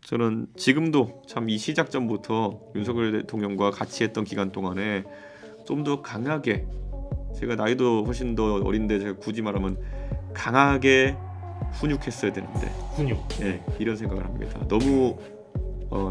저는 지금도 참 이 시작 전부터 윤석열 대통령과 같이 했던 기간 동안에 좀 더 강하게, 제가 나이도 훨씬 더 어린데 제가 굳이 말하면 강하게 훈육했어야 되는데, 훈육. 예, 이런 생각을 합니다. 너무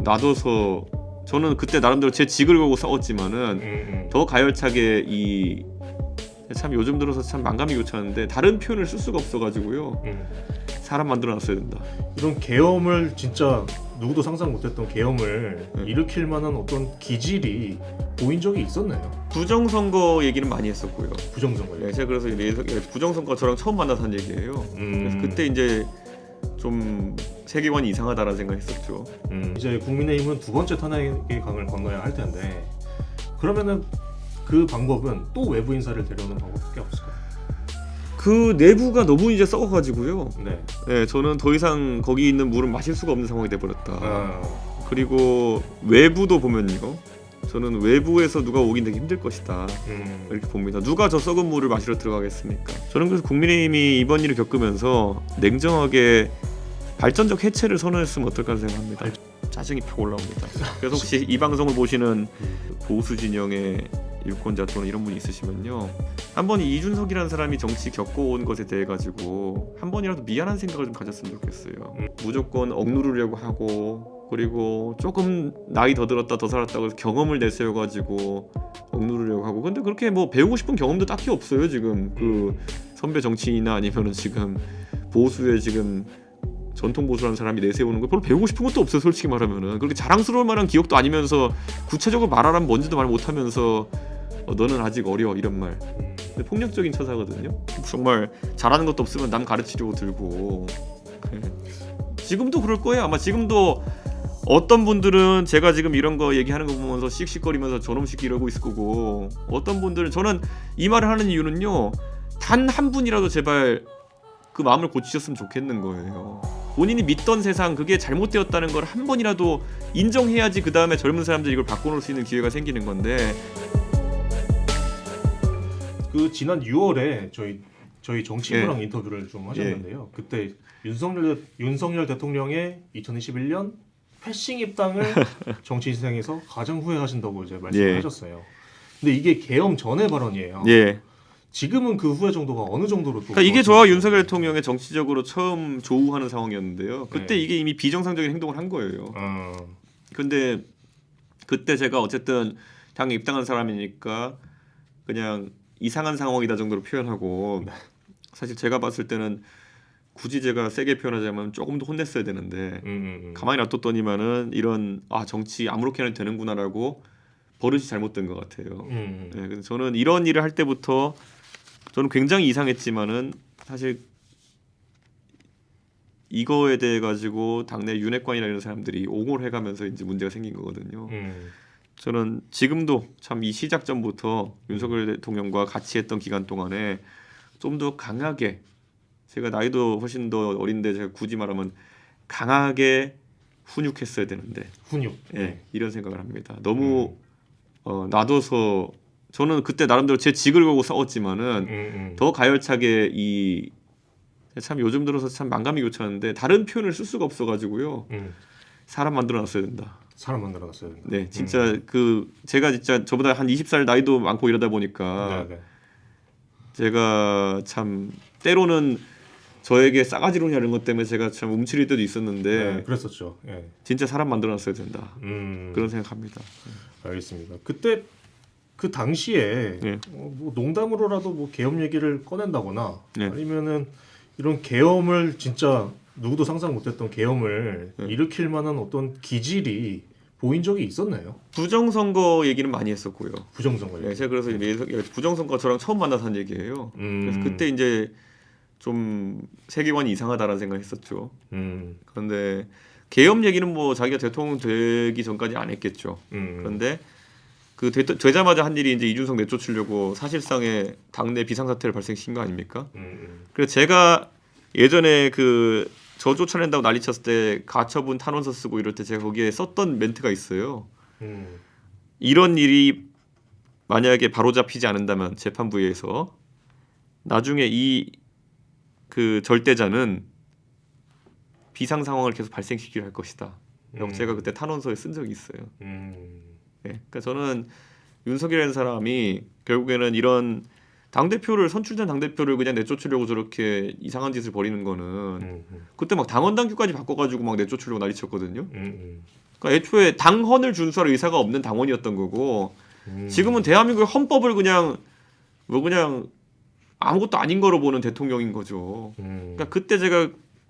놔둬서, 저는 그때 나름대로 제 직을 걸고 싸웠지만은 더 가열차게 참 요즘 들어서 참 만감이 교차하는데 다른 표현을 쓸 수가 없어가지고요. 사람 만들어놨어야 된다. 이런 계엄을 진짜 누구도 상상 못했던 계엄을 일으킬 만한 어떤 기질이 보인 적이 있었나요? 부정선거 얘기는 많이 했었고요. 부정선거요. 네, 제가 그래서 부정선거 저랑 처음 만나서 한 얘기예요. 그래서 그때 이제 좀 세계관이 이상하다라는 생각했었죠. 이제 국민의힘은 두 번째 탄핵의 강을 건너야 할 텐데, 그러면은 그 방법은 또 외부 인사를 데려오는 방법밖에 없을까요? 그 내부가 너무 이제 썩어가지고요. 네. 네, 저는 더 이상 거기 있는 물은 마실 수가 없는 상황이 돼버렸다. 어, 그리고 외부도 보면요, 저는 외부에서 누가 오긴 되게 힘들 것이다, 이렇게 봅니다. 누가 저 썩은 물을 마시러 들어가겠습니까? 저는 그래서 국민의힘이 이번 일을 겪으면서 냉정하게 발전적 해체를 선언했으면 어떨까 생각합니다. 짜증이 팍 올라옵니다. 그래서 혹시 이 방송을 보시는 보수 진영의 유권자 또는 이런 분이 있으시면요, 한번 이준석이라는 사람이 정치 겪어온 것에 대해 가지고 한 번이라도 미안한 생각을 좀 가졌으면 좋겠어요. 무조건 억누르려고 하고, 그리고 조금 나이 더 들었다 더 살았다고 해서 경험을 내세워 가지고 억누르려고 하고, 근데 그렇게 뭐 배우고 싶은 경험도 딱히 없어요. 지금 그 선배 정치인이나 아니면은 지금 보수의 지금 전통 보수라는 사람이 내세우는 거 별로 배우고 싶은 것도 없어요. 솔직히 말하면은 그렇게 자랑스러울 만한 기억도 아니면서 구체적으로 말하라면 뭔지도 말 못하면서 너는 아직 어려, 이런 말. 근데 폭력적인 처사거든요. 정말 잘하는 것도 없으면 남 가르치려고 들고. 지금도 그럴 거예요. 아마 지금도 어떤 분들은 제가 지금 이런 거 얘기하는 거 보면서 씩씩거리면서 저놈식 이러고 있을 거고, 어떤 분들은, 저는 이 말을 하는 이유는요, 단 한 분이라도 제발 그 마음을 고치셨으면 좋겠는 거예요. 본인이 믿던 세상, 그게 잘못되었다는 걸 한 번이라도 인정해야지 그 다음에 젊은 사람들이 이걸 바꿔놓을 수 있는 기회가 생기는 건데. 그 지난 6월에 저희 정치부랑 인터뷰를 좀 하셨는데요. 그때 윤석열 대통령의 2021년 패싱 입당을 정치 인생에서 가장 후회하신다고 이제 말씀하셨어요. 근데 이게 계엄 전의 발언이에요. 예. 지금은 그 후회 정도가 어느 정도로 또? 그러니까 이게 저와 윤석열 대통령의 정치적으로 처음 조우하는 상황이었는데요. 그때 네. 이게 이미 비정상적인 행동을 한 거예요. 어, 근데 그때 제가 어쨌든 당에 입당한 사람이니까 그냥 이상한 상황이다 정도로 표현하고, 사실 제가 봤을 때는 굳이 제가 세게 표현하자면 조금 더 혼냈어야 되는데 가만히 놔뒀더니만은 이런, 정치 아무렇게 해도 되는구나라고 버릇이 잘못된 것 같아요. 네, 그래서 저는 이런 일을 할 때부터 저는 굉장히 이상했지만은 사실 이거에 대해 가지고 당내 윤핵관이나 이런 사람들이 옹호를 해가면서 이제 문제가 생긴 거거든요. 저는 지금도 참 이 시작 전부터 윤석열 대통령과 같이 했던 기간 동안에 좀 더 강하게, 제가 나이도 훨씬 더 어린데 제가 굳이 말하면 강하게 훈육했어야 되는데, 훈육. 예, 이런 생각을 합니다. 너무 놔둬서, 저는 그때 나름대로 제 직을 걸고 싸웠지만은 더 가열차게 참 요즘 들어서 참 만감이 교차하는데 다른 표현을 쓸 수가 없어가지고요. 사람 만들어놨어야 된다. 사람 만들어놨어야 된다. 네, 진짜 제가 진짜 저보다 한 20살 나이도 많고 이러다 보니까 네. 제가 참 때로는 저에게 싸가지로 이런 것 때문에 제가 참 움츠릴 때도 있었는데, 네, 그랬었죠. 예. 진짜 사람 만들어놨어야 된다. 그런 생각합니다. 알겠습니다. 그때 그 당시에 네. 뭐 농담으로라도 뭐 계엄 얘기를 꺼낸다거나 네. 아니면은 이런 계엄을 진짜 누구도 상상 못했던 계엄을 일으킬 만한 어떤 기질이 보인 적이 있었나요? 부정선거 얘기는 많이 했었고요. 부정선거. 네, 제가 그래서 부정선거 저랑 처음 만나서 한 얘기예요. 그래서 그때 이제 좀 세계관이 이상하다라는 생각했었죠. 그런데 계엄 얘기는 뭐 자기가 대통령 되기 전까지 안 했겠죠. 그런데 그 되자마자 한 일이 이제 이준석 내쫓으려고 사실상의 당내 비상사태를 발생시킨 거 아닙니까? 그래서 제가 예전에 저 쫓아낸다고 난리쳤을 때 가처분 탄원서 쓰고 이럴 때 제가 거기에 썼던 멘트가 있어요. 이런 일이 만약에 바로잡히지 않는다면 재판부에서 나중에 그 절대자는 비상 상황을 계속 발생시키려 할 것이다. 제가 그때 탄원서에 쓴 적이 있어요. 예, 그러니까 저는 윤석열이라는 사람이 결국에는 이런 당대표를 선출된 당대표를 그냥 내쫓으려고 저렇게 이상한 짓을 벌이는 거는 그때 막 당원 당규까지 바꿔가지고 막 내쫓으려고 난리쳤거든요. 그러니까 애초에 당헌을 준수할 의사가 없는 당원이었던 거고 지금은 대한민국의 헌법을 그냥 아무것도 아닌 거로 보는 대통령인 거죠. 그러니까 그때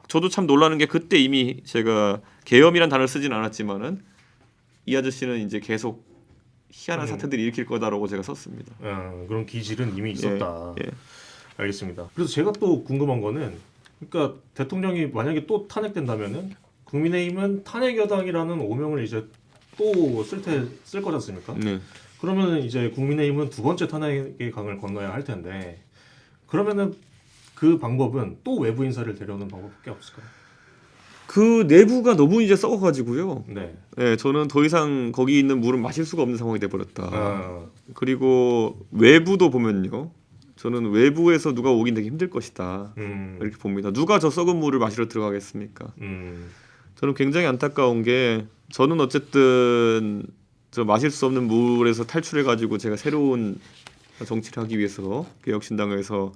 저도 참 놀라는 게 그때 이미 제가 계엄이란 단어를 쓰진 않았지만은 이 아저씨는 이제 계속 희한한 사태들이 일으킬 거다라고 제가 썼습니다. 그런 기질은 이미 있었다. 예. 알겠습니다. 그래서 제가 또 궁금한 거는 그러니까 대통령이 만약에 또 탄핵된다면은 국민의힘은 탄핵 여당이라는 오명을 이제 또 쓸 거지 않습니까? 네. 그러면은 이제 국민의힘은 두 번째 탄핵의 강을 건너야 할 텐데 그러면은 그 방법은 또 외부 인사를 데려오는 방법밖에 없을까요? 그 내부가 너무 이제 썩어가지고요. 네. 네, 저는 더 이상 거기 있는 물은 마실 수가 없는 상황이 돼버렸다. 그리고 외부도 보면요, 저는 외부에서 누가 오긴 되게 힘들 것이다. 이렇게 봅니다. 누가 저 썩은 물을 마시러 들어가겠습니까? 저는 굉장히 안타까운 게 저는 어쨌든 저 마실 수 없는 물에서 탈출해가지고 제가 새로운 정치를 하기 위해서 개혁신당에서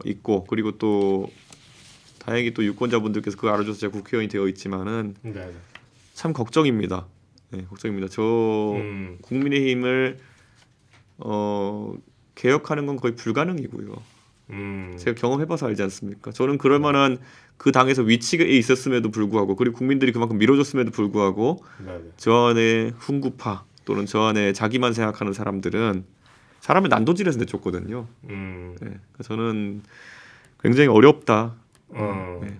있고 그리고 또 다행히 또 유권자분들께서 그걸 알아줘서 제가 국회의원이 되어 있지만은 참 걱정입니다. 네, 걱정입니다. 저 국민의힘을 개혁하는 건 거의 불가능이고요. 제가 경험해봐서 알지 않습니까? 저는 그럴 만한 그 당에서 위치에 있었음에도 불구하고 그리고 국민들이 그만큼 밀어줬음에도 불구하고 저 안에 훈구파 또는 저 안에 자기만 생각하는 사람들은 사람을 난도질해서 내쫓거든요. 네, 그러니까 저는 굉장히 어렵다. 네.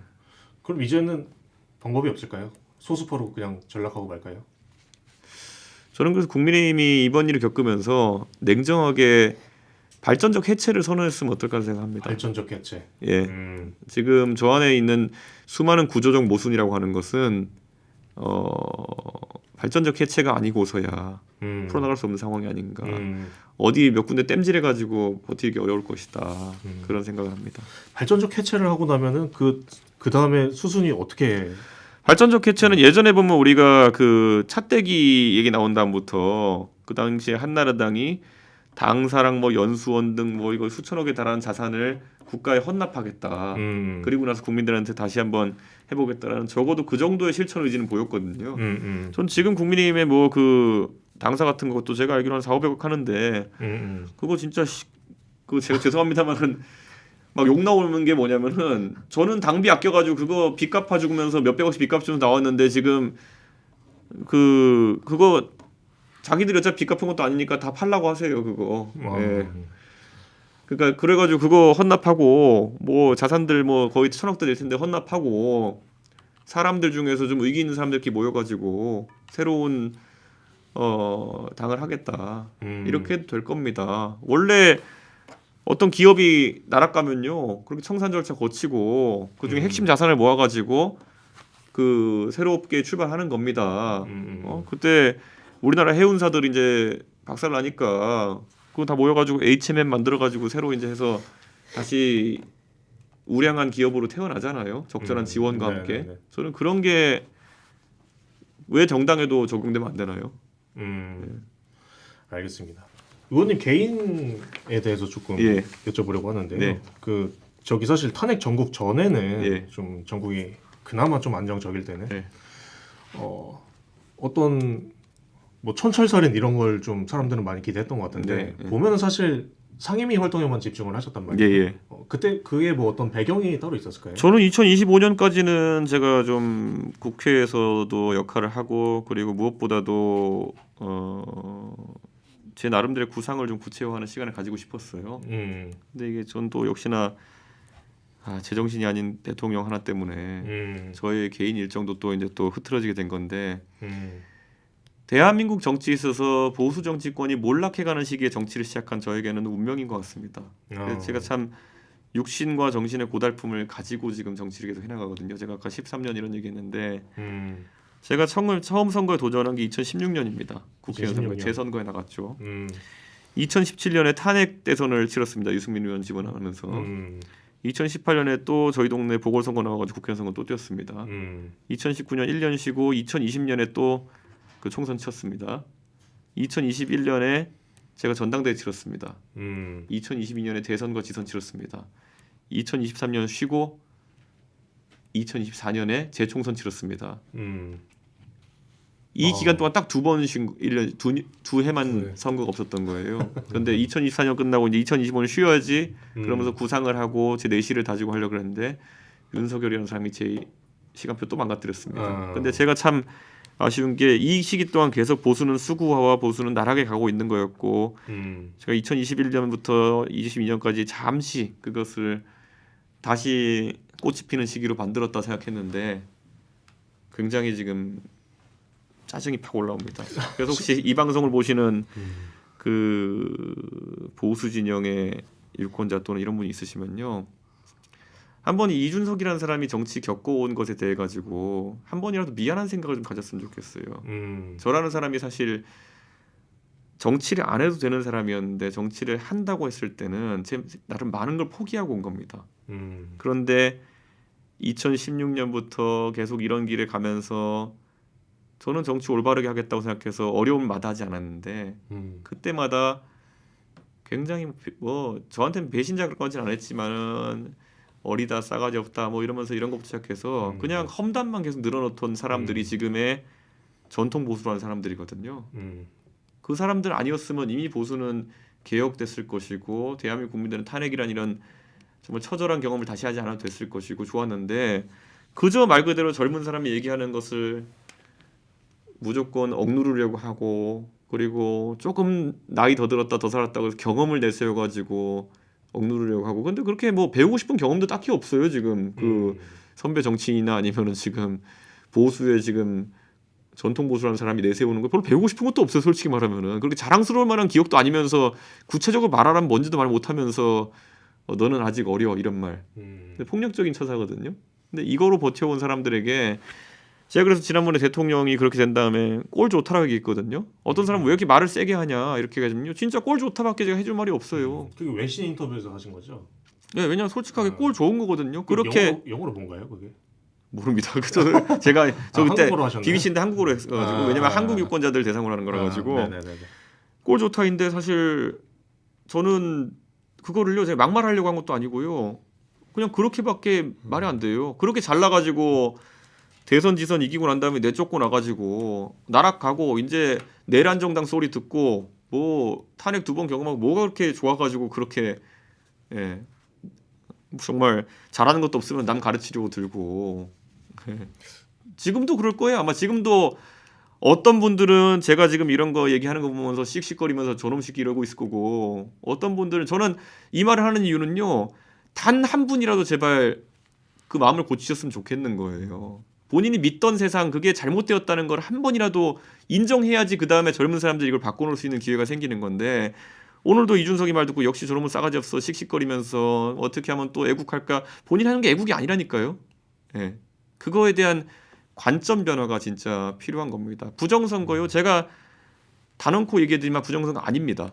그럼 이제는 방법이 없을까요? 소수파로 그냥 전락하고 말까요? 저는 그래서 국민의힘이 이번 일을 겪으면서 냉정하게 발전적 해체를 선언했으면 어떨까 생각합니다. 발전적 해체. 예. 지금 저 안에 있는 수많은 구조적 모순이라고 하는 것은 발전적 해체가 아니고서야 풀어나갈 수 없는 상황이 아닌가. 어디 몇 군데 땜질해가지고 버티기 어려울 것이다. 그런 생각을 합니다. 발전적 해체를 하고 나면은 그 다음에 수순이 어떻게? 발전적 해체는 예전에 보면 우리가 그 차떼기 얘기 나온 다음부터 그 당시에 한나라당이 당사랑 뭐 연수원 등 뭐 이거 수천억에 달하는 자산을 국가에 헌납하겠다. 그리고 나서 국민들한테 다시 한번 해보겠다라는 적어도 그 정도의 실천 의지는 보였거든요. 전 지금 국민의힘의 뭐 그 당사 같은 것도 제가 알기로는 4,500억 하는데 그거 진짜 그 제가 죄송합니다만은 막 욕 나오는 게 뭐냐면은 저는 당비 아껴가지고 그거 빚 갚아 주면서 몇백억씩 빚 갚으면서 나왔는데 지금 그거 자기들이 어차피 빚 갚은 것도 아니니까 다 팔라고 하세요 그거. 예. 그러니까 그래가지고 그거 헌납하고 뭐 자산들 뭐 거의 천억대 될 텐데 헌납하고 사람들 중에서 좀 의기 있는 사람들끼리 모여가지고 새로운 당을 하겠다 이렇게 해도 될 겁니다. 원래 어떤 기업이 날아가면요 그렇게 청산 절차 거치고 그 중에 핵심 자산을 모아가지고 그 새롭게 출발하는 겁니다. 그때 우리나라 해운사들 이제 박살 나니까 그거 다 모여가지고 HMM 만들어가지고 새로 이제 해서 다시 우량한 기업으로 태어나잖아요. 적절한 지원과 함께. 네네네. 저는 그런 게 왜 정당에도 적용되면 안 되나요? 알겠습니다. 의원님 개인에 대해서 조금 예. 여쭤보려고 하는데요. 네. 저기 사실 탄핵 전국 전에는 예. 좀 전국이 그나마 좀 안정적일 때는 네. 어떤 뭐 촌철살인 이런 걸 좀 사람들은 많이 기대했던 것 같은데 네. 보면은 사실 상임위 활동에만 집중을 하셨단 말이에요. 예. 그때 그게 뭐 어떤 배경이 따로 있었을까요? 저는 2025년까지는 제가 좀 국회에서도 역할을 하고 그리고 무엇보다도 제 나름대로의 구상을 좀 구체화하는 시간을 가지고 싶었어요. 근데 이게 전 또 역시나 제정신이 아닌 대통령 하나 때문에 저의 개인 일정도 또 이제 또 흐트러지게 된 건데 대한민국 정치에 있어서 보수 정치권이 몰락해가는 시기에 정치를 시작한 저에게는 운명인 것 같습니다. 그래서 제가 참 육신과 정신의 고달픔을 가지고 지금 정치를 계속 해나가거든요. 제가 아까 13년 이런 얘기했는데 제가 처음 선거에 도전한 게 2016년입니다. 국회의원 선거 2016년. 재선거에 나갔죠. 2017년에 탄핵 대선을 치렀습니다. 유승민 의원 지원하면서 2018년에 또 저희 동네 보궐선거 나와가지고 국회의원 선거 또 뛰었습니다. 2019년 1년 쉬고 2020년에 또 그 총선 치렀습니다. 2021년에 제가 전당대회 치렀습니다. 2022년에 대선과 지선 치렀습니다. 2023년 쉬고 2024년에 재총선 치렀습니다. 이 기간 동안 딱 두 번 쉰 1년 두 해만 네. 선거가 없었던 거예요. 그런데 2024년 끝나고 이제 2025년 쉬어야지 그러면서 구상을 하고 제 내실을 다지고 하려고 그랬는데 윤석열이라는 사람이 제 시간표 또 망가뜨렸습니다. 근데 제가 참 아쉬운 게 이 시기 동안 계속 보수는 수구화와 보수는 나락에 가고 있는 거였고 제가 2021년부터 22년까지 잠시 그것을 다시 꽃이 피는 시기로 만들었다 생각했는데 굉장히 지금 짜증이 팍 올라옵니다. 그래서 혹시 이 방송을 보시는 그 보수 진영의 유권자 또는 이런 분이 있으시면요, 한번 이준석이라는 사람이 정치 겪어온 것에 대해 가지고 한 번이라도 미안한 생각을 좀 가졌으면 좋겠어요. 저라는 사람이 사실 정치를 안 해도 되는 사람이었는데 정치를 한다고 했을 때는 제 나름 많은 걸 포기하고 온 겁니다. 그런데 2016년부터 계속 이런 길을 가면서 저는 정치 올바르게 하겠다고 생각해서 어려움을 마다하지 않았는데 그때마다 굉장히 뭐 저한테는 배신자 그런 건지는 안 했지만은 어리다 싸가지 없다 뭐 이러면서 이런 것부터 시작해서 그냥 험담만 계속 늘어놓던 사람들이 지금의 전통 보수라는 사람들이거든요. 그 사람들 아니었으면 이미 보수는 개혁됐을 것이고 대한민국 국민들은 탄핵이란 이런 정말 처절한 경험을 다시 하지 않아도 됐을 것이고 좋았는데 그저 말 그대로 젊은 사람이 얘기하는 것을 무조건 억누르려고 하고 그리고 조금 나이 더 들었다 더 살았다고 해서 경험을 내세워가지고 억누르려고 하고 근데 그렇게 뭐 배우고 싶은 경험도 딱히 없어요 지금 그 선배 정치인이나 아니면은 지금 보수의 지금 전통 보수라는 사람이 내세우는 거 별로 배우고 싶은 것도 없어요 솔직히 말하면은 그렇게 자랑스러울 만한 기억도 아니면서 구체적으로 말하라면 뭔지도 말 못하면서 너는 아직 어려 이런 말 근데 폭력적인 처사거든요. 근데 이거로 버텨온 사람들에게 제가 그래서 지난번에 대통령이 그렇게 된 다음에 꼴 좋다라고 얘기했거든요. 어떤 사람은 왜 이렇게 말을 세게 하냐 이렇게 해가지고요. 진짜 꼴 좋다밖에 제가 해줄 말이 없어요. 그게 외신 인터뷰에서 하신 거죠? 네, 왜냐면 솔직하게 꼴 좋은 거거든요. 그렇게 영어로 뭔가요 그게? 모릅니다. 그래서 제가 저 그때 한국어로 하셨나요? BBC인데 한국어로 해가지고 왜냐면 한국 유권자들 대상으로 하는 거라 가지고 꼴 좋다인데 사실 저는 그거를요 제가 막말하려고 한 것도 아니고요. 그냥 그렇게밖에 말이 안 돼요. 그렇게 잘나가지고 대선 지선 이기고 난 다음에 내쫓고 나가지고 나락가고 이제 내란 정당 소리 듣고 뭐 탄핵 2번 경험하고 뭐가 그렇게 좋아가지고 그렇게 예. 정말 잘하는 것도 없으면 남 가르치려고 들고 예. 지금도 그럴 거예요. 아마 지금도 어떤 분들은 제가 지금 이런 거 얘기하는 거 보면서 씩씩거리면서 저놈 새끼 이러고 있을 거고 어떤 분들은 저는 이 말을 하는 이유는요. 단 한 분이라도 제발 그 마음을 고치셨으면 좋겠는 거예요. 본인이 믿던 세상 그게 잘못되었다는 걸 한 번이라도 인정해야지 그 다음에 젊은 사람들이 이걸 바꿔놓을 수 있는 기회가 생기는 건데 오늘도 이준석이 말 듣고 역시 저놈은 싸가지 없어 씩씩거리면서 어떻게 하면 또 애국할까 본인 하는 게 애국이 아니라니까요. 예. 그거에 대한 관점 변화가 진짜 필요한 겁니다. 부정선거요. 제가 단언코 얘기해드리면 부정선거 아닙니다.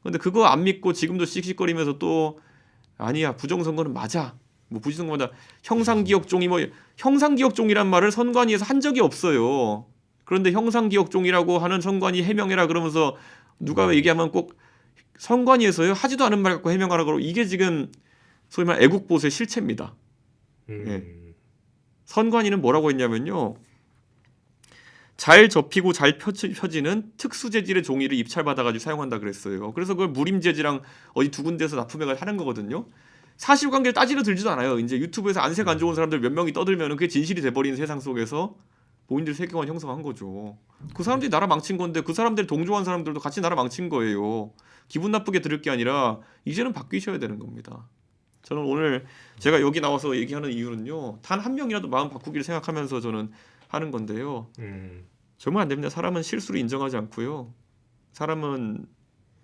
근데 그거 안 믿고 지금도 씩씩거리면서 또 아니야 부정선거는 맞아. 뭐 부정선거다 형상기억종이 뭐 형상기억종이란 말을 선관위에서 한 적이 없어요. 그런데 형상기억종이라고 하는 선관위 해명해라 그러면서 누가 얘기하면 꼭 선관위에서요 하지도 않은 말 갖고 해명하라 그러고 이게 지금 소위 말 애국보수의 실체입니다. 예. 선관위는 뭐라고 했냐면요. 잘 접히고 잘 펴지는 특수 재질의 종이를 입찰받아가지고 사용한다 그랬어요. 그래서 그걸 무림재지랑 어디 두 군데서 납품해가지고 하는 거거든요. 사실관계를 따지러 들지도 않아요. 이제 유튜브에서 안색 안 좋은 사람들 몇 명이 떠들면은 그게 진실이 돼버리는 세상 속에서 본인들 세계관 형성한 거죠. 그 사람들이 나라 망친 건데 그 사람들이 동조한 사람들도 같이 나라 망친 거예요. 기분 나쁘게 들을 게 아니라 이제는 바뀌셔야 되는 겁니다. 저는 오늘 제가 여기 나와서 얘기하는 이유는요. 단 한 명이라도 마음 바꾸기를 생각하면서 저는 하는 건데요. 정말 안 됩니다. 사람은 실수를 인정하지 않고요. 사람은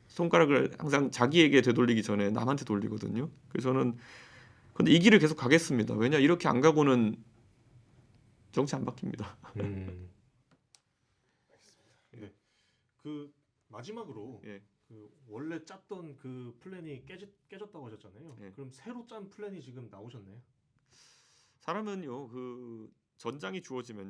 손가락을 항상 자기에게 되돌리기 전에 남한테 돌리거든요. 그래서 저는 근데 이 길을 계속 가겠습니다. 왜냐 이렇게 안 가고는 정치 안 바뀝니다. 예. 그 마지막으로 예. 그 원래 짰던 그 플랜이 깨졌다고 하셨잖아요. 네. 그럼 새로 짠 플랜이 지금 나오셨네요. 사람은요 그 전장이 주어지면요